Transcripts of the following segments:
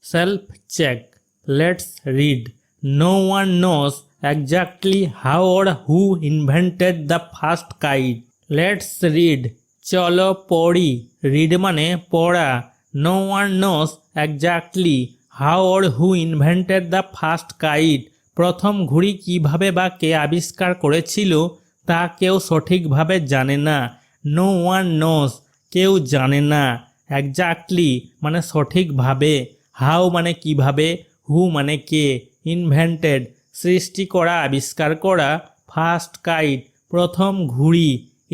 Self-check. Let's read. No one knows exactly how or who invented the first kite. Let's read. চলো পড়ি। Read মানে পড়া। No one knows exactly how or who invented the first kite. প্রথম ঘুড়ি কিভাবে বা কে আবিষ্কার করেছিল তা কেউ সঠিকভাবে জানে না। No one knows, কেউ জানে না। Exactly মানে সঠিকভাবে। How মানে কিভাবে। Who মানে কে। Invented সৃষ্টি করা, আবিষ্কার করা। First kite প্রথম ঘুড়ি।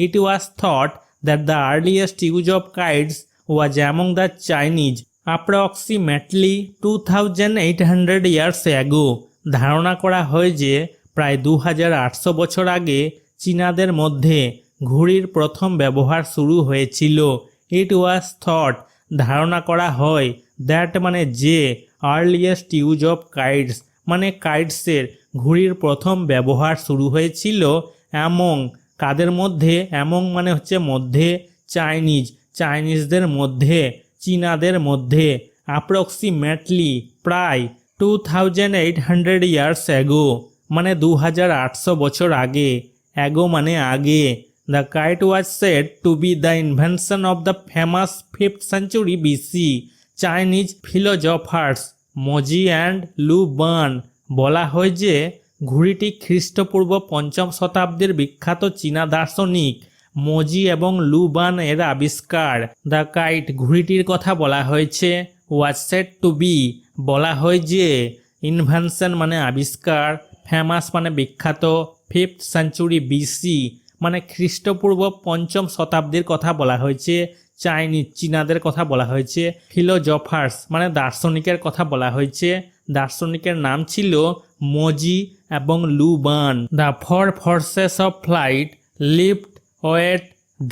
It was thought that the earliest use of kites was among the Chinese approximately 2800 years ago. ধারণা করা হয় যে প্রায় 2800 বছর আগে চীনাদের মধ্যে ঘুড়ির প্রথম ব্যবহার শুরু হয়েছিল। It was thought ধারণা করা হয়। দ্যাট মানে যে, আর্লিয়েস্ট ইউজ অফ কাইটস মানে কাইটসের ঘুড়ির প্রথম ব্যবহার শুরু হয়েছিল অ্যামং কাদের মধ্যে। অ্যামং মানে হচ্ছে মধ্যে, চাইনিজদের মধ্যে, চীনাদের মধ্যে। অ্যাপ্রক্সিমেটলি প্রায় 2800 ইয়ার্স অ্যাগো মানে 2800 বছর আগে। অ্যাগো মানে আগে। The kite was said to be the invention of the famous 5th century BC Chinese philosophers Moji and Lu Ban. বলা হয় যে ঘুড়িটি খ্রিস্টপূর্ব 5ম শতাব্দীর বিখ্যাত চীনা দার্শনিক মজি এবং লু বান এর আবিষ্কার। দ্য কাইট ঘুড়িটির কথা বলা হয়েছে। ওয়াজ সেড টু বি বলা হয় যে, ইনভেনশন মানে আবিষ্কার, ফেমাস মানে বিখ্যাত, 5th সেঞ্চুরি বিসি মানে খ্রিস্টপূর্ব 5ম শতাব্দীর কথা বলা হয়েছে, চীনাদের কথা বলা হয়েছে, ফিলোজফার্স মানে দার্শনিকের কথা বলা হয়েছে। দার্শনিকের নাম ছিল মজি এবং Lu Ban. The four forces of flight lift, weight,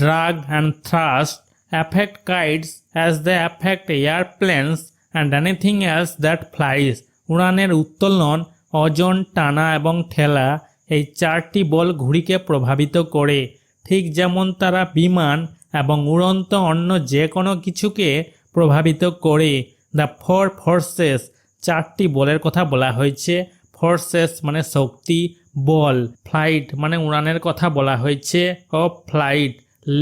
drag and thrust affect kites as they affect airplanes and anything else that flies. উড়ানের উত্তোলন, ওজন, টানা এবং ঠেলা এই 4টি বল ঘুড়িকে প্রভাবিত করে, ঠিক যেমন তারা বিমান এবং উড়ন্ত অন্য যে কোনো কিছুকে প্রভাবিত করে। দ্য ফোর ফোর্সেস 4টি বলের কথা বলা হয়েছে। ফোর্সেস মানে শক্তি, বল, ফ্লাইট মানে উড়ানের কথা বলা হয়েছে, অফ ফ্লাইট,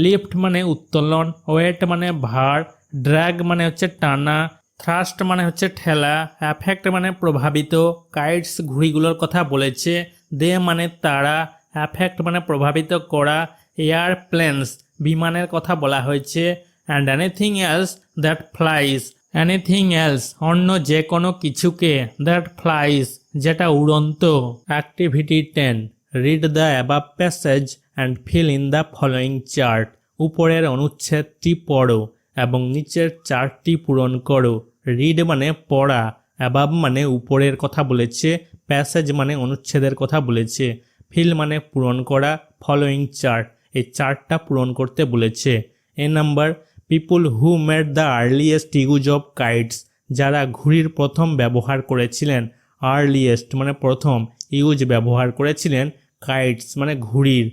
লিফট মানে উত্তোলন, ওয়েট মানে ভার, ড্র্যাগ মানে হচ্ছে টানা, থ্রাস্ট মানে হচ্ছে ঠেলা, অ্যাফেক্ট মানে প্রভাবিত। কাইটস ঘুড়িগুলোর কথা বলেছে। দে মানে তারা, অ্যাফেক্ট মানে প্রভাবিত করা, এয়ারপ্লেনস বিমানের কথা বলা হয়েছে, and anything else that flies anything else অন্য যে কোনো কিছুকে, দ্যাট ফ্লাইস যেটা উড়ন্ত। Activity 10 read the above passage and fill in the following chart. উপরের অনুচ্ছেদটি পড়ো এবং নিচের চার্টটি পূরণ করো। রিড মানে পড়া, অ্যাবাভ মানে উপরের কথা বলেছে, প্যাসেজ মানে অনুচ্ছেদের কথা বলেছে, ফিল মানে পূরণ করা, ফলোয়িং চার্ট এই চার্টটা পূরণ করতে বলেছে। A number, people who made the earliest use of kites যারা ঘুড়ির প্রথম ব্যবহার করেছিলেন। আর্লিয়েস্ট মানে প্রথম, ইউজ ব্যবহার করেছিলেন, কাইটস মানে ঘুড়ির।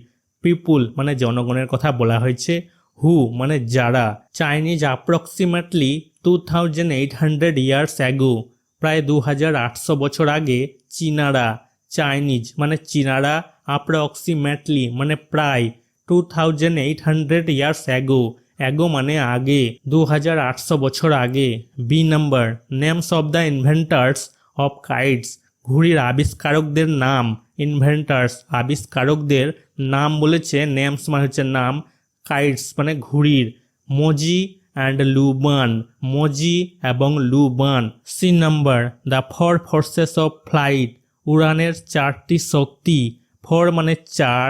পিপুল মানে জনগণের কথা বলা হয়েছে। হু মানে যারা। চাইনিজ অ্যাপ্রক্সিমেটলি 2800 ইয়ার্স অ্যাগো প্রায় 2800 বছর আগে। চীনারা, চাইনিজ মানে চীনারা, অ্যাপ্রক্সিমেটলি মানে প্রায়, 2800 ইয়ার্স অ্যাগো অ্যাগো মানে আগে, 2800 বছর আগে। B number, names of the inventors of kites ঘুড়ির আবিষ্কারকদের নাম। ইনভেন্টার্স আবিষ্কারকদের নাম বলেছে। নেমস মানে হচ্ছে নাম, কাইটস মানে ঘুড়ির। মজি অ্যান্ড লুবান, মজি এবং লুবান। C number, the four forces of flight উড়ানের 4টি শক্তি। ফোর মানে 4,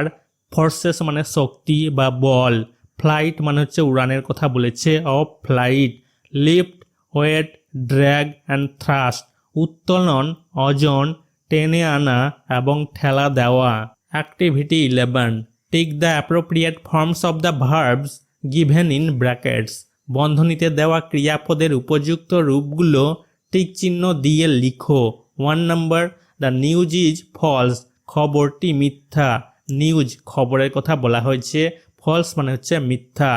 ফোর্সেস মানে শক্তি বা বল, ফ্লাইট মানে হচ্ছে উড়ানের কথা বলেছে, of flight. Lift, weight, drag and thrust উত্তোলন, ওজন, টেনে আনা এবং ঠেলা দেওয়া। Activity 11 tick the appropriate forms of the verbs given in brackets. বন্ধনীতে দেওয়া ক্রিয়াপদের উপযুক্ত রূপগুলো টিক চিহ্ন দিয়ে লিখো। 1 number, the news is false খবরটি মিথ্যা। নিউজ খবরের কথা বলা হয়েছে, ফলস মানে হচ্ছে মিথ্যা।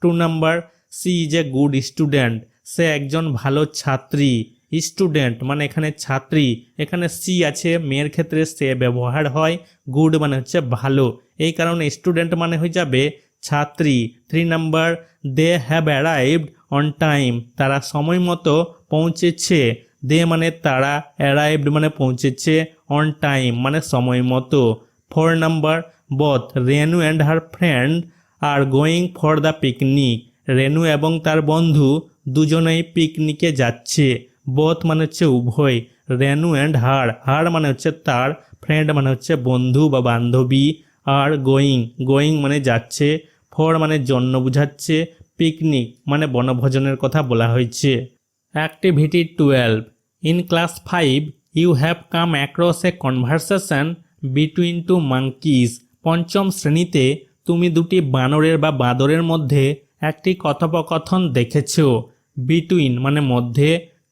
2 number, she is a good student সে একজন ভালো ছাত্রী। স্টুডেন্ট মানে এখানে ছাত্রী, এখানে সি আছে, মেয়ের ক্ষেত্রে সে ব্যবহার হয়। গুড মানে হচ্ছে ভালো, এই কারণে স্টুডেন্ট মানে হয়ে যাবে ছাত্রী। 3 number, they have arrived on time, তারা সময় মতো পৌঁছেছে। দে মানে তারা, অ্যারাইভড মানে পৌঁছেছে, অন টাইম মানে সময় মতো। 4 number, both Renu and her friend are going for the picnic, Renu এবং তার বন্ধু দুজনেই পিকনিকে যাচ্ছে। বোথ মানে হচ্ছে উভয়, রেনু অ্যান্ড হার, হার মানে হচ্ছে তার, ফ্রেন্ড মানে হচ্ছে বন্ধু বা বান্ধবী, আর গোয়িং, গোয়িং মানে যাচ্ছে, ফর মানে জন্য বোঝাচ্ছে, পিকনিক মানে বনভোজনের কথা বলা হয়েছে। Activity 12, in class 5 you have come across a conversation between two monkeys, পঞ্চম শ্রেণীতে তুমি দুটি বানরের বা বাঁদরের মধ্যে একটি কথোপকথন দেখেছ। বিটুইন মানে মধ্যে,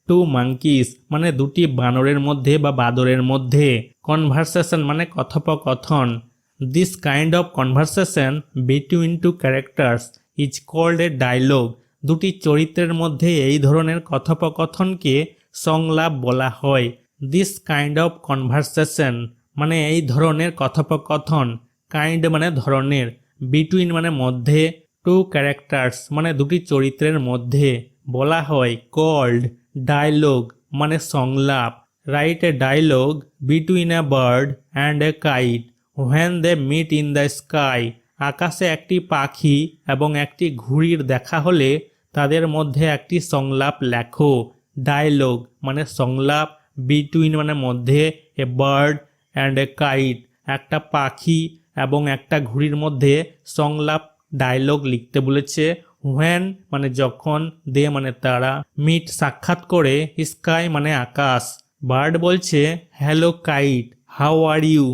টু মাঙ্কিজ মানে দুটি বানরের মধ্যে বা বাঁদরের মধ্যে, কনভারসেশন মানে কথোপকথন। This kind of conversation between two characters is called a dialogue, দুটি চরিত্রের মধ্যে এই ধরনের কথোপকথনকে সংলাপ বলা হয়। দিস কাইন্ড অফ কনভারসেশন মানে এই ধরনের কথোপকথন, কাইন্ড মানে ধরনের, বিটুইন মানে মধ্যে, টু ক্যারেক্টার্স মানে দুটি চরিত্রের মধ্যে বলা হয়। কল্ড ডায়লগ মানে সংলাপ। Write a dialogue between a bird and a kite when they meet in the sky, আকাশে একটি পাখি এবং একটি ঘুড়ির দেখা হলে তাদের মধ্যে একটি সংলাপ লেখো। ডায়লগ মানে সংলাপ, বিটুইন মানে মধ্যে, এ বার্ড অ্যান্ড এ কাইট একটা পাখি এবং একটা ঘুড়ির মধ্যে সংলাপ ডায়লগ লিখতে বলেছে। হোয়েন মানে যখন, দে মানে তারা, মিট সাক্ষাৎ করে, স্কাই মানে আকাশ। বার্ড বলছে hello kite how are you,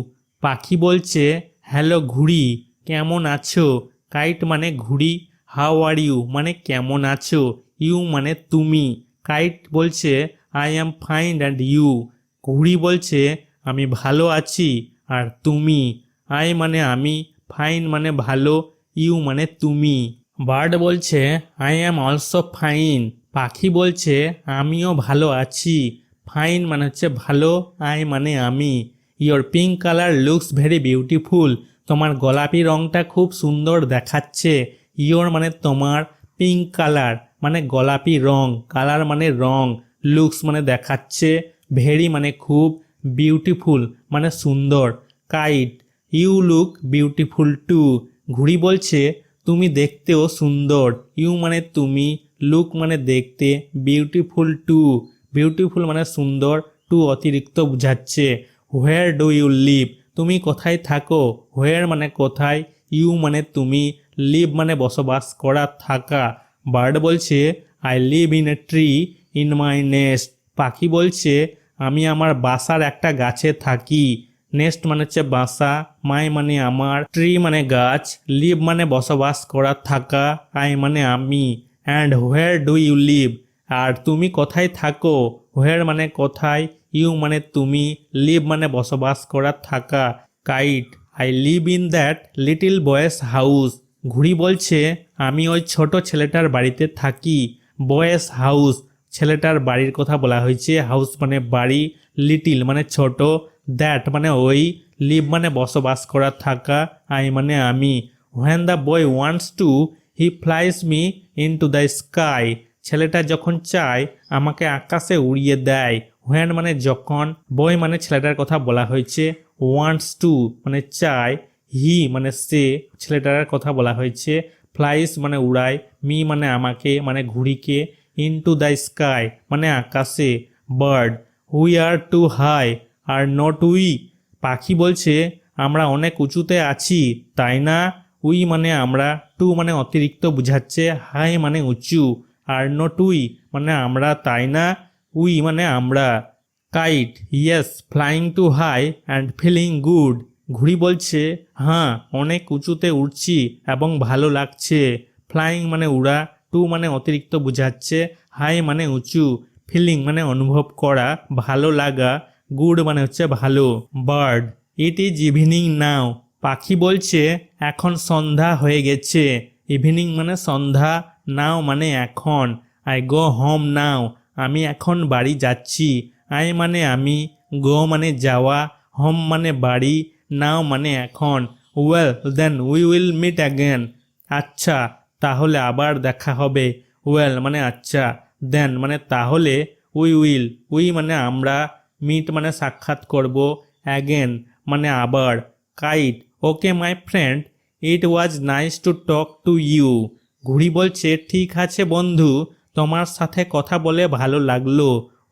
পাখি বলছে হ্যালো ঘুড়ি কেমন আছো, কাইট মানে ঘুড়ি, হাউ আর ইউ মানে কেমন আছো, ইউ মানে তুমি। কাইট বলছে I am fine and you, ঘুড়ি বলছে আমি ভালো আছি আর তুমি। আই মানে আমি, ফাইন মানে ভালো, ইউ মানে তুমি। বার্ড বলছে আই অ্যাম অলসো ফাইন, পাখি বলছে আমিও ভালো আছি। ফাইন মানে হচ্ছে ভালো, আই মানে আমি। Your pink colour looks very beautiful, তোমার গোলাপি রঙটা খুব সুন্দর দেখাচ্ছে। ইয়োর মানে তোমার, পিঙ্ক কালার মানে গোলাপি রং, কালার মানে রং, লুকস মানে দেখাচ্ছে, ভেরি মানে খুব, বিউটিফুল মানে সুন্দর। Kite you look beautiful too, ঘুড়ি বলছে তুমি দেখতেও সুন্দর। ইউ মানে তুমি, লুক মানে দেখতে, বিউটিফুল টু, বিউটিফুল মানে সুন্দর, টু অতিরিক্ত বোঝাচ্ছে। হোয়ার ডু ইউ লিভ, তুমি কোথায় থাকো, হোয়ার মানে কোথায়, ইউ মানে তুমি, লিভ মানে বসবাস করা, থাকা। বার্ড বলছে I live in a tree in my nest, পাখি বলছে আমি আমার বাসার একটা গাছে থাকি। নেস্ট মানে হচ্ছে বাসা, মাই মানে আমার, ট্রি মানে গাছ, লিভ মানে বসবাস করা, থাকা, আই মানে আমি। And where do you live, আর তুমি কোথায় থাকো, হোয়ার মানে কোথায়, ইউ মানে তুমি, লিভ মানে বসবাস করা, থাকা। Kite I live in that little বয়েস হাউস, ঘুড়ি বলছে আমি ওই ছোট ছেলেটার বাড়িতে থাকি। বয়েস হাউস ছেলেটার বাড়ির কথা বলা হয়েছে, হাউস মানে বাড়ি, লিটিল মানে ছোট, দ্যাট মানে ওই, লিভ মানে বসবাস করা, থাকা, আই মানে আমি। When the boy wants to he flies me in to the sky, ছেলেটা যখন চায় আমাকে আকাশে উড়িয়ে দেয়। হোয়েন মানে যখন, বয় মানে ছেলেটার কথা বলা হয়েছে, ওয়ান্টস টু মানে চায়, হি মানে সে ছেলেটার কথা বলা হয়েছে, ফ্লাইস মানে উড়ায়, মি মানে আমাকে মানে ঘুড়িকে, ইনটু দ্য স্কাই মানে আকাশে। Bird we are too high are not we, পাখি বলছে আমরা অনেক উঁচুতে আছি তাই না। উই মানে আমরা, টু মানে অতিরিক্ত বোঝাচ্ছে, হাই মানে উঁচু, আর নট উই মানে আমরা তাই না, উই মানে আমরা। Kite yes flying too high and feeling good, ঘুড়ি বলছে হ্যাঁ অনেক উঁচুতে উঠছি এবং ভালো লাগছে। ফ্লাইং মানে উড়া, টু মানে অতিরিক্ত বোঝাচ্ছে, হাই মানে উঁচু, ফিলিং মানে অনুভব করা, ভালো লাগা, গুড মানে হচ্ছে ভালো। বার্ড ইট ইজ ইভিনিং নাও, পাখি বলছে এখন সন্ধ্যা হয়ে গেছে। ইভিনিং মানে সন্ধ্যা, নাও মানে এখন। আই গো হোম নাও, আমি এখন বাড়ি যাচ্ছি। আই মানে আমি, গো মানে যাওয়া, হোম মানে বাড়ি, নাও মানে এখন। Well then we will meet again. আচ্ছা তাহলে আবার দেখা হবে। ওয়েল মানে আচ্ছা, দেন মানে তাহলে, উই মানে আমরা, মিট মানে সাক্ষাৎ করব, অ্যাগেন মানে আবার। Kite okay my friend, it was nice to talk to you. ঘুড়ি বলছে ঠিক আছে বন্ধু, তোমার সাথে কথা বলে ভালো লাগলো।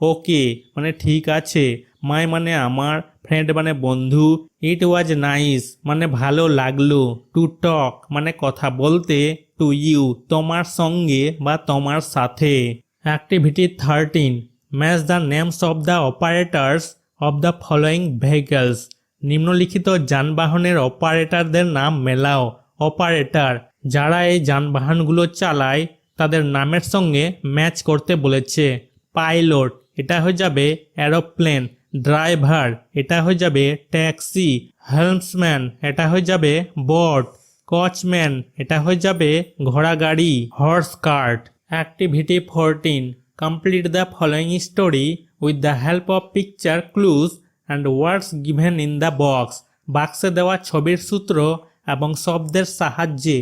ওকে মানে ঠিক আছে, মাই মানে আমার, ফ্রেন্ড মানে বন্ধু, ইট ওয়াজ নাইস মানে ভালো লাগলো, টু টক মানে কথা বলতে, টু ইউ তোমার সঙ্গে বা তোমার সাথে। Activity 13, match the names of the operators of the following vehicles. নিম্নলিখিত যানবাহনের অপারেটরদের নাম মেলাও। অপারেটর যারা এই যানবাহনগুলো চালায় তাদের নামের সঙ্গে ম্যাচ করতে বলেছে। পাইলট এটা হয়ে যাবে এরোপ্লেন, ড্রাইভার এটা হয়ে যাবে ট্যাক্সি, হেলমসম্যান এটা হয়ে যাবে বোট, কোচম্যান এটা হয়ে যাবে ঘোড়া গাড়ি, horse cart. Activity 14, complete the following story with the help of picture clues and words given in the box. বাক্সে দেওয়া ছবির সূত্র এবং শব্দের সাহায্যে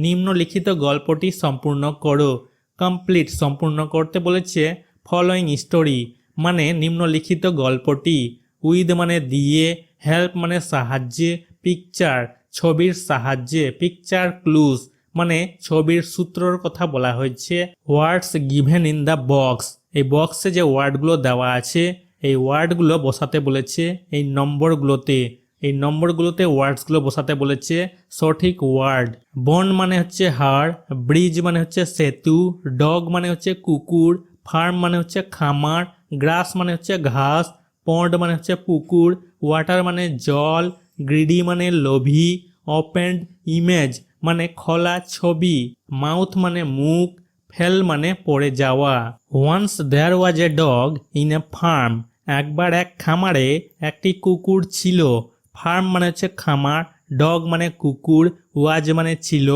নিম্নলিখিত গল্পটি সম্পূর্ণ করো। কমপ্লিট সম্পূর্ণ করতে বলেছে ফলোয়িং স্টোরি মানে নিম্নলিখিত গল্পটি, উইথ মানে দিয়ে, হেল্প মানে সাহায্যে, পিকচার ছবির সাহায্যে, পিকচার ক্লুজ মানে ছবির সূত্রর কথা বলা হয়েছে, words given in the box এই বক্সে যে ওয়ার্ডগুলো দেওয়া আছে এই ওয়ার্ডগুলো বসাতে বলেছে এই নম্বরগুলোতে, এই নম্বরগুলোতে ওয়ার্ডসগুলো বসাতে বলেছে সঠিক ওয়ার্ড। বন মানে হচ্ছে হাড়, ব্রিজ মানে হচ্ছে সেতু, ডগ মানে হচ্ছে কুকুর, ফার্ম মানে হচ্ছে খামার, গ্রাস মানে হচ্ছে ঘাস, পন্ড মানে হচ্ছে পুকুর, ওয়াটার মানে জল, গ্রিডি মানে লোভী, ওপেন্ড ইমেজ মানে খোলা ছবি, মাউথ মানে মুখ, ফেল মানে পড়ে যাওয়া। Once there was a dog in a farm. একবার এক খামারে একটি কুকুর ছিল। ফার্ম মানে হচ্ছে খামার, ডগ মানে কুকুর, ওয়াজ মানে ছিল,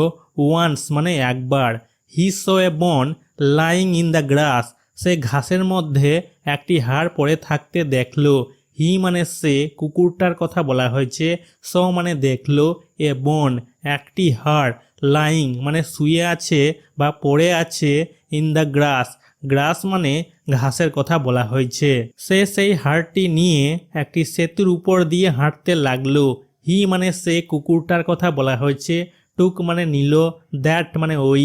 ওয়ান্স মানে একবার। হি সো এ বন লাইং ইন দ্য গ্রাস। সে ঘাসের মধ্যে একটি হাড় পড়ে থাকতে দেখলো। হি মানে সে, কুকুরটার কথা বলা হয়েছে, সো মানে দেখলো, এ বন একটি হাড়, লাইং মানে শুয়ে আছে বা পড়ে আছে, ইন দ্য গ্রাস গ্রাস মানে ঘাসের কথা বলা হয়েছে। সে সেই হাড়টি নিয়ে একটি সেতুর উপর দিয়ে হাঁটতে লাগলো। হি মানে সে, কুকুরটার কথা বলা হয়েছে, টুক মানে নিল, দ্যাট মানে ওই,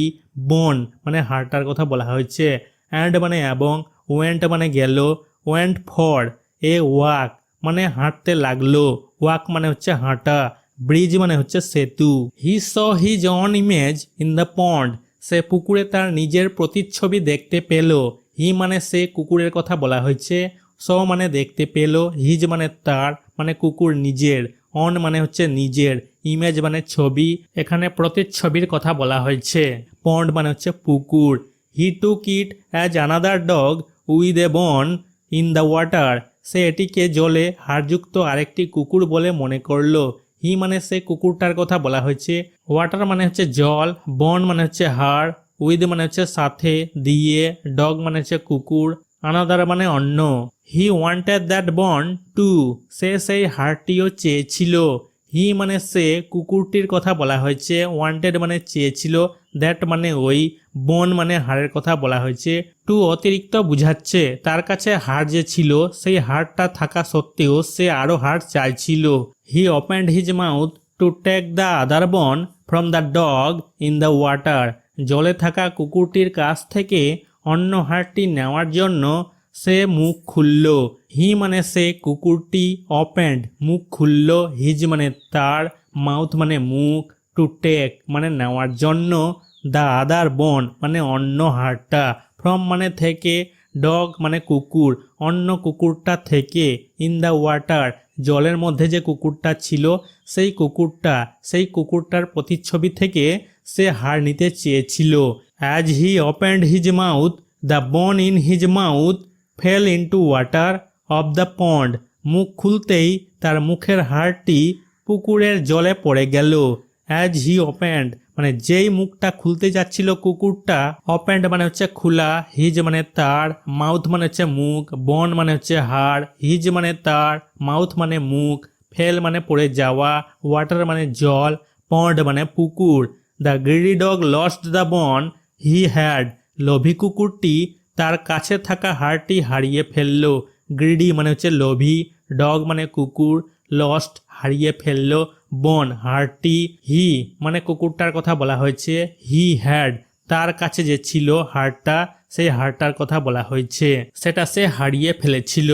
বোন মানে হাড়টার কথা বলা হয়েছে, অ্যান্ড মানে এবং, ওয়েন্ট মানে গেল, ওয়েন্ট ফর এ ওয়াক মানে হাঁটতে লাগলো, ওয়াক মানে হচ্ছে হাঁটা, ব্রিজ মানে হচ্ছে সেতু। He saw his own image in the pond. সে পুকুরে তার নিজের প্রতিচ্ছবি দেখতে পেল। হি মানে সে, কুকুরের কথা বলা হয়েছে, স মানে দেখতে পেল, হিজ মানে তার মানে কুকুর নিজের, অন মানে হচ্ছে নিজের, ইমেজ মানে ছবি, এখানে প্রতিচ্ছবির কথা বলা হয়েছে, পন্ড মানে হচ্ছে পুকুর। He took it as another dog with a bone in the water. সে এটিকে জলে হাড়যুক্ত আরেকটি কুকুর বলে মনে করলো। হি মানে সে, কুকুরটার কথা বলা হয়েছে, ওয়াটার মানে হচ্ছে জল, বন মানে হচ্ছে হাড়, উইথ মানে হচ্ছে সাথে, দিয়ে, ডগ মানে হচ্ছে কুকুর, আনাদার মানে অন্য। হি ওয়ান্টেড দ্যাট বন টু। সে সেই হাড়টিও চেয়েছিল। হি মানে সে, কুকুরটির কথা বলা হয়েছে, ওয়ান্টেড মানে চেয়েছিল, দ্যাট মানে ওই, বোন মানে হাড়ের কথা বলা হয়েছে, টু অতিরিক্ত বুঝাচ্ছে, তার কাছে হাড় যে ছিল সেই হাড়টা থাকা সত্ত্বেও সে আরও হাড় চাইছিল। He opened his mouth to take the other bone from the dog in the water. জলে থাকা কুকুরটির কাছ থেকে অন্য হাড়টি নেওয়ার জন্য সে মুখ খুলল। হি মানে সে, কুকুরটি, ওপেন্ড মুখ খুলল, হিজ মানে তার, মাউথ মানে মুখ, টু টেক মানে নেওয়ার জন্য, দ্য আদার বন মানে অন্য হাড়টা, ফ্রম মানে থেকে, ডগ মানে কুকুর অন্য কুকুরটা থেকে, ইন দ্য ওয়াটার জলের মধ্যে যে কুকুরটা ছিল সেই কুকুরটার প্রতিচ্ছবি থেকে সে হাড় নিতে চেয়েছিল। As he opened his mouth the bone in his mouth fail into water of the pond. মুখ খুলতেই তার মুখের হাড়টি পুকুরের জলে পড়ে গেল। অ্যাজ হি ওপেন্ড মানে যেই মুখটা খুলতে যাচ্ছিল কুকুরটা, ওপেন্ড মানে হচ্ছে খোলা, হিজ মানে তার, মাউথ মানে হচ্ছে মুখ, বোন মানে হচ্ছে হাড়, হিজ মানে তার, মাউথ মানে মুখ, ফেল মানে পড়ে যাওয়া, ওয়াটার মানে জল, পন্ড মানে পুকুর। The greedy dog lost the bone he had, লোভী কুকুরটি তার কাছে থাকা হাড়টি হারিয়ে ফেললো। গ্রিডি মানে হচ্ছে লোভী, ডগ মানে কুকুর, লস্ট হারিয়ে ফেললো, বন হাড়টি, হি মানে কুকুরটার কথা বলা হয়েছে, হি হ্যাড তার কাছে যে ছিল হাড়টা, সেই হাড়টার কথা বলা হয়েছে, সেটা সে হারিয়ে ফেলেছিল।